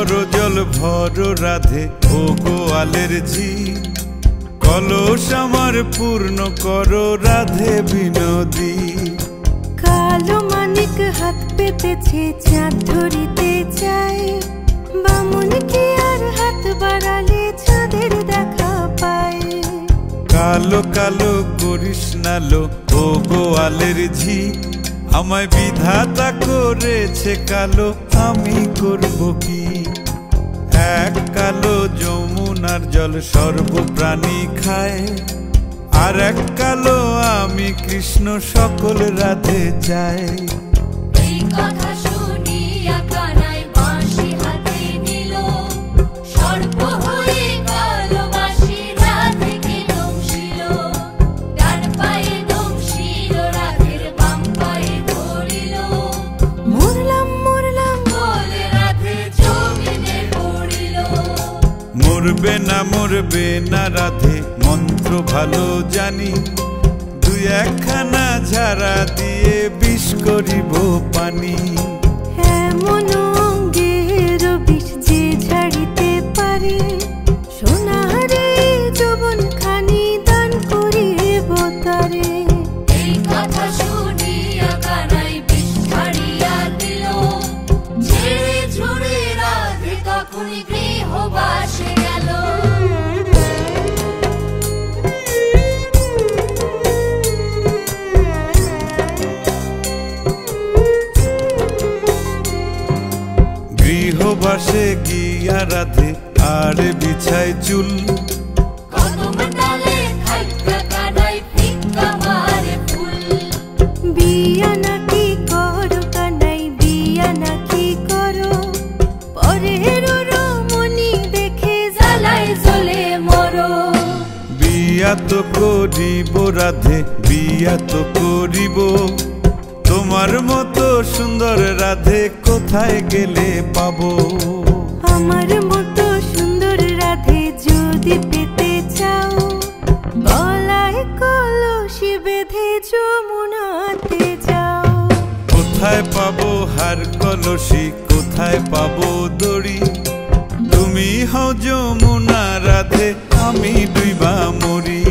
করো জল ভরো রাধে ও গোয়ালের ঝি, কলস আমার পূর্ণ করো রাধে বিনোদী। কালো মানিক হাত পেতেছে চাঁদ ধরিতে চায়, বামুন কি আর হাত বাড়ালে চাঁদের দেখা পায়। কালো কালো করিস নালো ও গোয়ালের ঝি, আমায় বিধাতা করেছে কালো আমি করব কি। এক কালো যমুনার জল সর্বপ্রাণী খায়, আর এক কালো আমি কৃষ্ণ সকল রাধে চাই। এই কথা শুনিয়া কানাই বাঁশি হাতে নিল, সর্প হয়ে কালো বাঁশি রাধেকে দংশিল। ডান পায়ে দংশিল রাধের বাম পায়ে ধরিল, মরলাম মরলাম বলে রাধে জমিনে পড়িল। মরবে না রাধে মন্ত্র ভালো জানি, দুই একখানা ঝাড়া দিয়ে বিষ করিব পানি। এমন অঙ্গের বিষ যে ঝাড়িতে পারে, সোনারে যৌবন খানি দান করিব তারে। এই কথা শুনিয়া কানাই বিষ ছাড়িয়া দিল, ঝেড়ে ঝুড়ে রাধে তখনই গৃহবাসে গেল। গৃহবাসে গিয়া রাধে আর বিছায় চুল, কদম ডালে থাইকা কানাই ফিক্কা মারে ফুল। বিয়া নাকি করো কানাই বিয়া নাকি করো, পরের রমণী দেখে জ্বালায় জ্বলে মরো। বিয়া তো করিব রাধে বিয়া তো করিব, তোমার মতো সুন্দর রাধে কোথায় গেলে পাবো। আমার মতো সুন্দর রাধে যদি পেতে চাও, গলায় কলসি বেঁধে যমুনাতে যাও। কোথায় পাবো হার কলসি কোথায় পাবো দড়ি, তুমি হও যমুনা রাধে আমি ডুইবা মরি।